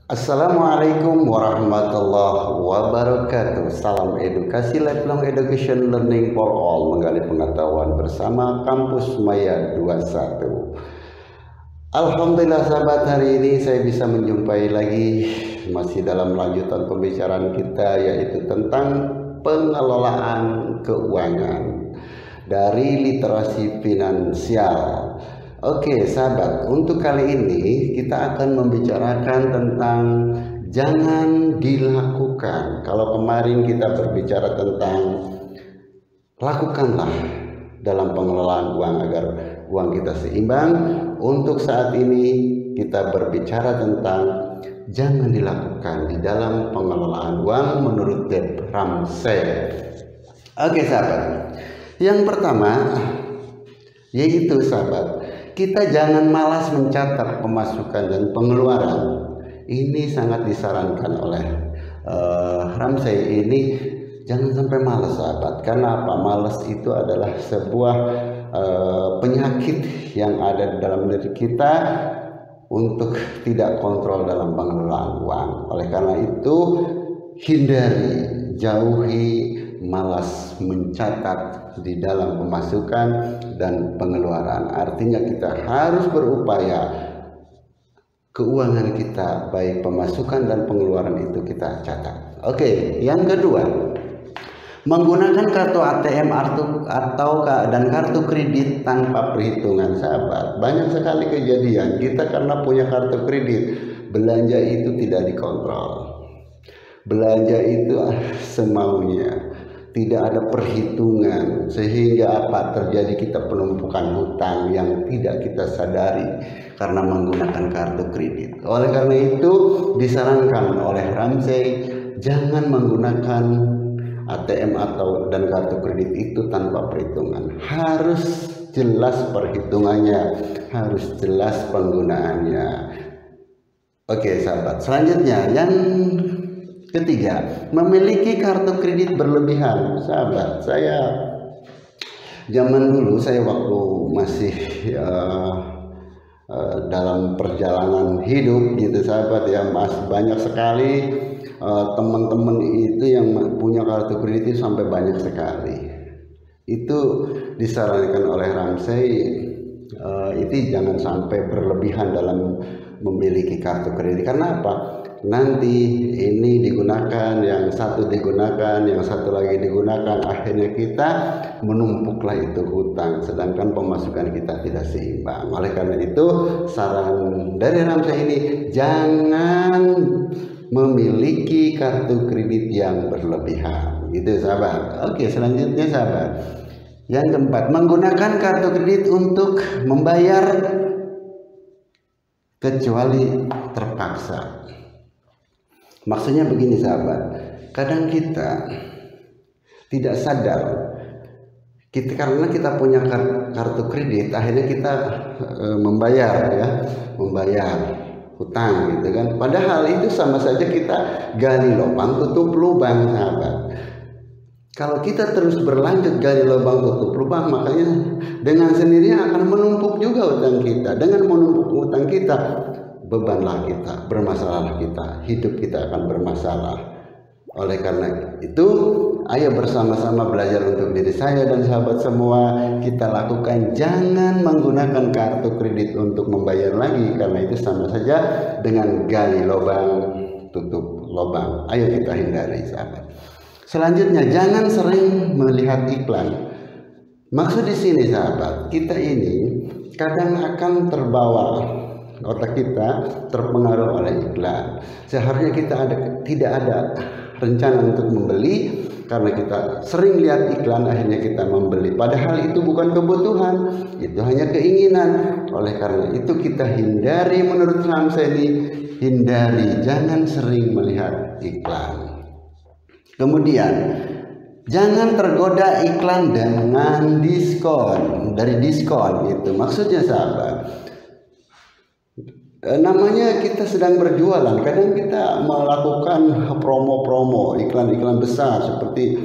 Assalamualaikum warahmatullahi wabarakatuh. Salam edukasi, lifelong education learning for all, menggali pengetahuan bersama Kampus Maya 21. Alhamdulillah sahabat, hari ini saya bisa menjumpai lagi masih dalam lanjutan pembicaraan kita, yaitu tentang pengelolaan keuangan dari literasi finansial. Oke sahabat, untuk kali ini kita akan membicarakan tentang jangan dilakukan. Kalau kemarin kita berbicara tentang lakukanlah dalam pengelolaan uang agar uang kita seimbang, untuk saat ini kita berbicara tentang jangan dilakukan di dalam pengelolaan uang menurut Dave Ramsey. Oke sahabat, yang pertama yaitu sahabat, kita jangan malas mencatat pemasukan dan pengeluaran. Ini sangat disarankan oleh Ramsey. Ini jangan sampai malas sahabat. Karena apa? Malas itu adalah sebuah penyakit yang ada di dalam diri kita untuk tidak kontrol dalam pengelolaan uang. Oleh karena itu, hindari, jauhi malas mencatat di dalam pemasukan dan pengeluaran. Artinya kita harus berupaya keuangan kita, baik pemasukan dan pengeluaran itu kita catat. Oke, yang kedua, menggunakan kartu ATM dan kartu kredit tanpa perhitungan sahabat. Banyak sekali kejadian kita karena punya kartu kredit, belanja itu tidak dikontrol. Belanja itu semaunya, tidak ada perhitungan, sehingga apa terjadi? Kita penumpukan hutang yang tidak kita sadari karena menggunakan kartu kredit. Oleh karena itu disarankan oleh Ramsey, jangan menggunakan ATM dan kartu kredit itu tanpa perhitungan. Harus jelas perhitungannya, harus jelas penggunaannya. Oke sahabat, selanjutnya yang ketiga, memiliki kartu kredit berlebihan. Sahabat, saya zaman dulu, saya waktu masih dalam perjalanan hidup gitu sahabat ya, masih banyak sekali teman-teman itu yang punya kartu kredit itu sampai banyak sekali. Itu disarankan oleh Ramsey, itu jangan sampai berlebihan dalam memiliki kartu kredit. Karena apa? Nanti ini digunakan, yang satu digunakan, yang satu lagi digunakan, akhirnya kita menumpuklah itu hutang, sedangkan pemasukan kita tidak seimbang. Oleh karena itu saran dari Ramsey ini, jangan memiliki kartu kredit yang berlebihan gitu sahabat. Oke, selanjutnya sahabat, yang keempat, menggunakan kartu kredit untuk membayar kecuali terpaksa. Maksudnya begini sahabat, kadang kita tidak sadar, karena kita punya kartu kredit, akhirnya kita membayar hutang gitu kan. Padahal itu sama saja kita gali lubang tutup lubang sahabat. Kalau kita terus berlanjut gali lubang tutup lubang, makanya dengan sendirinya akan menumpuk juga hutang kita. Dengan menumpuk hutang kita, bebanlah kita, bermasalahlah kita, hidup kita akan bermasalah. Oleh karena itu, ayo bersama-sama belajar untuk diri saya dan sahabat semua, kita lakukan jangan menggunakan kartu kredit untuk membayar lagi, karena itu sama saja dengan gali lubang tutup lubang. Ayo kita hindari sahabat. Selanjutnya, jangan sering melihat iklan. Maksud di sini sahabat, kita ini kadang akan terbawa, otak kita terpengaruh oleh iklan. Seharusnya kita tidak ada rencana untuk membeli, karena kita sering lihat iklan akhirnya kita membeli. Padahal itu bukan kebutuhan, itu hanya keinginan. Oleh karena itu kita hindari, menurut Ramsey ini, hindari, jangan sering melihat iklan. Kemudian jangan tergoda iklan dengan diskon, dari diskon itu. Maksudnya sahabat, namanya kita sedang berjualan, kadang kita melakukan promo-promo, iklan-iklan besar seperti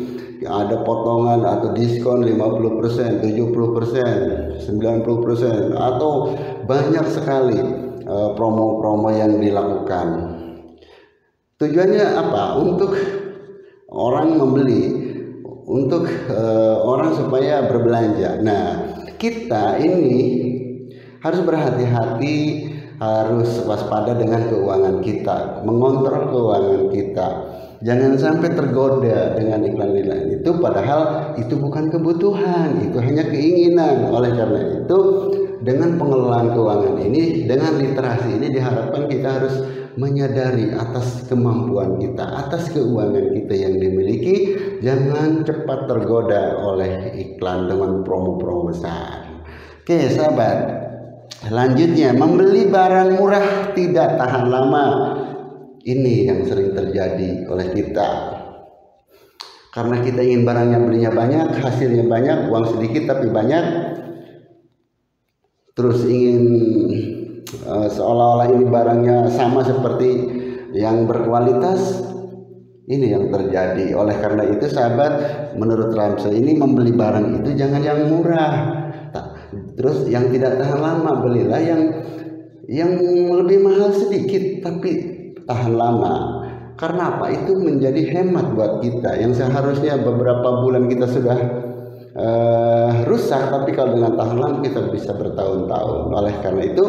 ada potongan atau diskon 50%, 70%, 90%, atau banyak sekali promo-promo yang dilakukan. Tujuannya apa? Untuk orang membeli, untuk orang supaya berbelanja. Nah, kita ini harus berhati-hati, harus waspada dengan keuangan kita, mengontrol keuangan kita. Jangan sampai tergoda dengan iklan-iklan itu, padahal itu bukan kebutuhan, itu hanya keinginan. Oleh karena itu, dengan pengelolaan keuangan ini, dengan literasi ini, diharapkan kita harus menyadari atas kemampuan kita, atas keuangan kita yang dimiliki. Jangan cepat tergoda oleh iklan dengan promo-promo besar. Oke sahabat, selanjutnya, membeli barang murah tidak tahan lama. Ini yang sering terjadi oleh kita, karena kita ingin barangnya belinya banyak, hasilnya banyak, uang sedikit tapi banyak, terus ingin seolah-olah ini barangnya sama seperti yang berkualitas. Ini yang terjadi. Oleh karena itu sahabat, menurut Ramsey ini, membeli barang itu jangan yang murah, terus yang tidak tahan lama. Belilah yang lebih mahal sedikit tapi tahan lama. Karena apa? Itu menjadi hemat buat kita, yang seharusnya beberapa bulan kita sudah rusak, tapi kalau dengan tahan lama kita bisa bertahun-tahun. Oleh karena itu,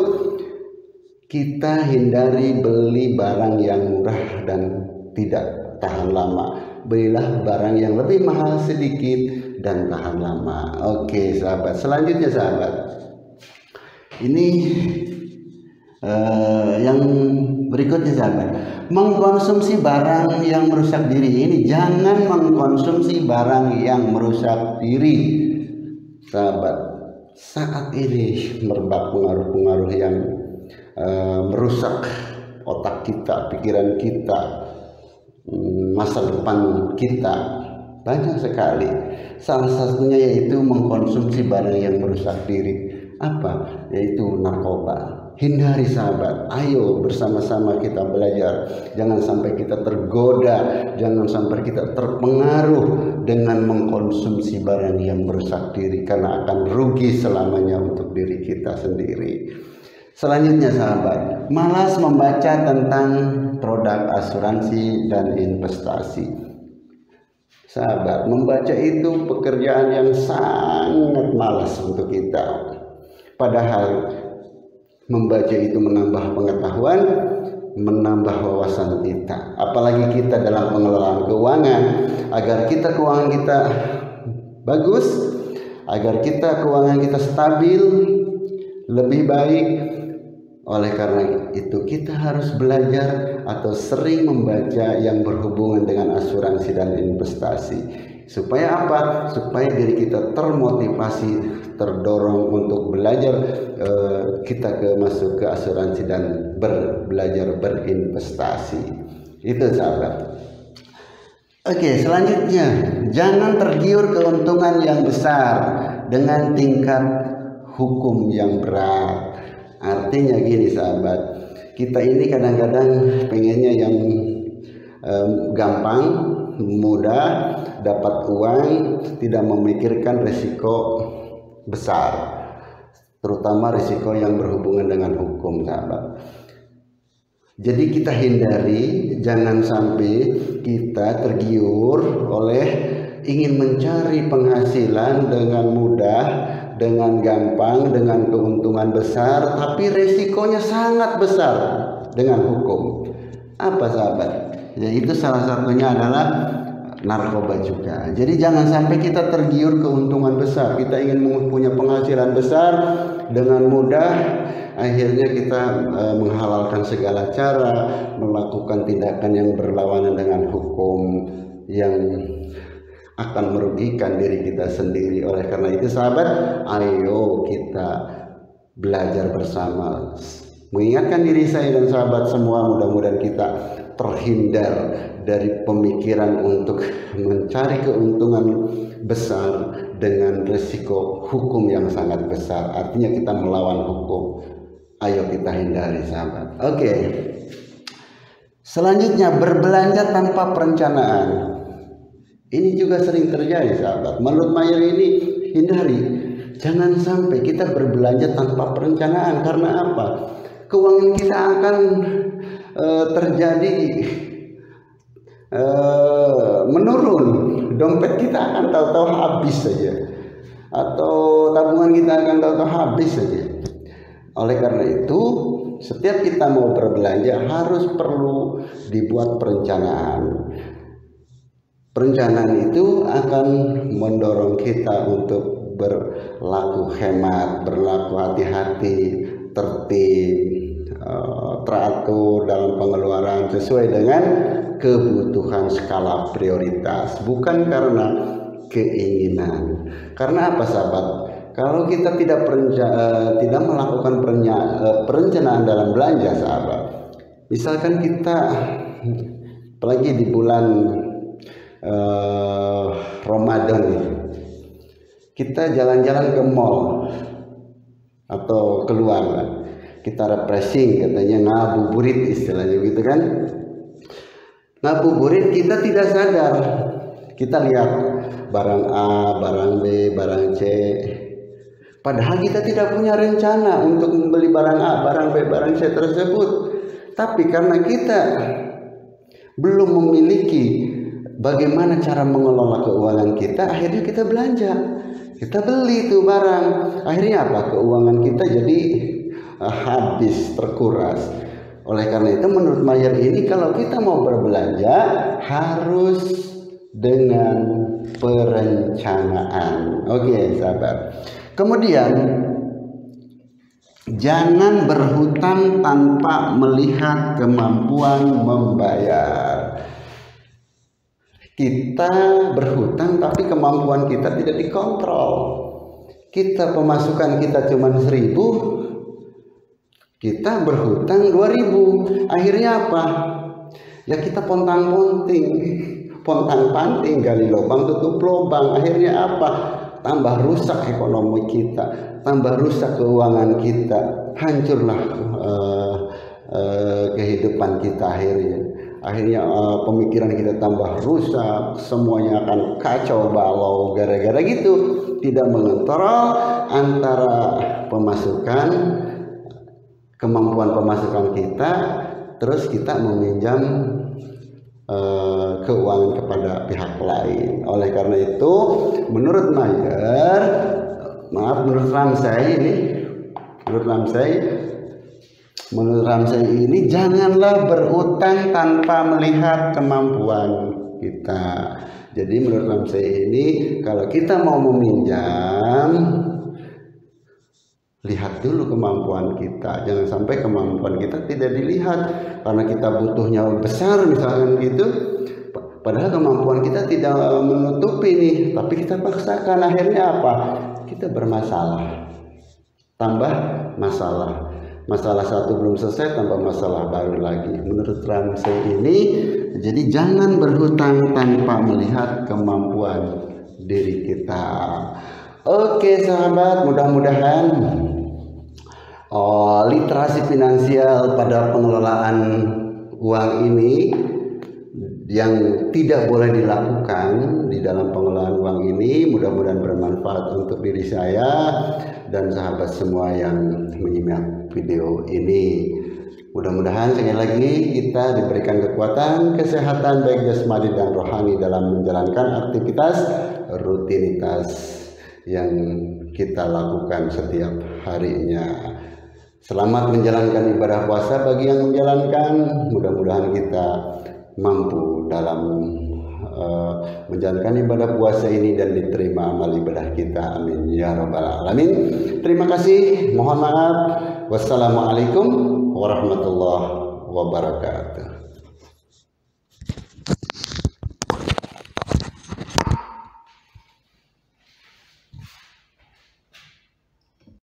kita hindari beli barang yang murah dan tidak tahan lama. Belilah barang yang lebih mahal sedikit dan tahan lama. Oke sahabat, selanjutnya sahabat, ini yang berikutnya sahabat, mengkonsumsi barang yang merusak diri. Ini jangan mengkonsumsi barang yang merusak diri sahabat. Saat ini merebak pengaruh-pengaruh yang merusak otak kita, pikiran kita, masa depan kita, banyak sekali. Salah satunya yaitu mengkonsumsi barang yang merusak diri. Apa? Yaitu narkoba. Hindari sahabat, ayo bersama-sama kita belajar. Jangan sampai kita tergoda, jangan sampai kita terpengaruh dengan mengkonsumsi barang yang merusak diri, karena akan rugi selamanya untuk diri kita sendiri. Selanjutnya sahabat, malas membaca tentang produk asuransi dan investasi. Sahabat, membaca itu pekerjaan yang sangat malas untuk kita. Padahal membaca itu menambah pengetahuan, menambah wawasan kita. Apalagi kita dalam pengelolaan keuangan, agar kita keuangan kita bagus, agar kita keuangan kita stabil, lebih baik. Oleh karena itu, kita harus belajar atau sering membaca yang berhubungan dengan asuransi dan investasi. Supaya apa? Supaya diri kita termotivasi, terdorong untuk belajar, kita masuk ke asuransi dan belajar berinvestasi. Itu sahabat. Oke, selanjutnya, jangan tergiur keuntungan yang besar dengan tingkat hukum yang berat. Artinya gini sahabat, kita ini kadang-kadang pengennya yang gampang, mudah, dapat uang, tidak memikirkan risiko besar, terutama risiko yang berhubungan dengan hukum sahabat. Jadi kita hindari, jangan sampai kita tergiur oleh ingin mencari penghasilan dengan mudah, dengan gampang, dengan keuntungan besar, tapi resikonya sangat besar dengan hukum. Apa sahabat? Ya, itu salah satunya adalah narkoba juga. Jadi jangan sampai kita tergiur keuntungan besar, kita ingin punya penghasilan besar dengan mudah, akhirnya kita menghalalkan segala cara, melakukan tindakan yang berlawanan dengan hukum yang akan merugikan diri kita sendiri. Oleh karena itu sahabat, ayo kita belajar bersama, mengingatkan diri saya dan sahabat semua, mudah-mudahan kita terhindar dari pemikiran untuk mencari keuntungan besar dengan risiko hukum yang sangat besar. Artinya kita melawan hukum. Ayo kita hindari sahabat. Oke. Selanjutnya, berbelanja tanpa perencanaan. Ini juga sering terjadi sahabat. Menurut Mayer ini, hindari. Jangan sampai kita berbelanja tanpa perencanaan. Karena apa? Keuangan kita akan terjadi menurun, dompet kita akan tahu-tahu habis saja, atau tabungan kita akan tahu-tahu habis saja. Oleh karena itu, setiap kita mau berbelanja harus perlu dibuat perencanaan. Perencanaan itu akan mendorong kita untuk berlaku hemat, berlaku hati-hati, tertib, teratur dalam pengeluaran sesuai dengan kebutuhan skala prioritas, bukan karena keinginan. Karena apa, sahabat? Kalau kita tidak melakukan perencanaan dalam belanja, sahabat, misalkan kita apalagi di bulan Ramadan ini, kita jalan-jalan ke mall atau keluar, kita refreshing, katanya ngabuburit istilahnya gitu kan. Ngabuburit, kita tidak sadar, kita lihat barang A, barang B, barang C, padahal kita tidak punya rencana untuk membeli barang A, barang B, barang C tersebut. Tapi karena kita belum memiliki bagaimana cara mengelola keuangan kita, akhirnya kita belanja, kita beli itu barang. Akhirnya apa? Keuangan kita jadi habis, terkuras. Oleh karena itu, menurut Mayer ini, kalau kita mau berbelanja harus dengan perencanaan. Oke, sahabat. Kemudian, jangan berhutang tanpa melihat kemampuan membayar. Kita berhutang tapi kemampuan kita tidak dikontrol. Kita pemasukan kita cuma 1.000, kita berhutang 2.000. Akhirnya apa? Ya kita pontang-ponting, pontang-panting, gali lubang tutup lubang. Akhirnya apa? Tambah rusak ekonomi kita, tambah rusak keuangan kita, hancurlah kehidupan kita akhirnya pemikiran kita tambah rusak, semuanya akan kacau balau gara-gara gitu, tidak mengontrol antara pemasukan, kemampuan pemasukan kita, terus kita meminjam keuangan kepada pihak lain. Oleh karena itu, menurut Mayer, menurut Ramsay ini, janganlah berutang tanpa melihat kemampuan kita. Jadi menurut Ramsay ini, kalau kita mau meminjam, lihat dulu kemampuan kita. Jangan sampai kemampuan kita tidak dilihat karena kita butuhnya besar misalkan gitu, padahal kemampuan kita tidak menutupi nih, tapi kita paksakan. Akhirnya apa? Kita bermasalah, tambah masalah. Masalah satu belum selesai, tambah masalah baru lagi. Menurut Ramsay ini, jadi jangan berhutang tanpa melihat kemampuan diri kita. Oke sahabat, mudah-mudahan literasi finansial pada pengelolaan uang ini yang tidak boleh dilakukan di dalam pengelolaan uang ini mudah-mudahan bermanfaat untuk diri saya dan sahabat semua yang menyimak video ini. Mudah-mudahan sekali lagi kita diberikan kekuatan, kesehatan baik jasmani dan rohani dalam menjalankan aktivitas rutinitas yang kita lakukan setiap harinya. Selamat menjalankan ibadah puasa bagi yang menjalankan. Mudah-mudahan kita mampu dalam menjalankan ibadah puasa ini dan diterima amal ibadah kita. Amin ya rabbal alamin. Terima kasih. Mohon maaf. Wassalamualaikum warahmatullahi wabarakatuh.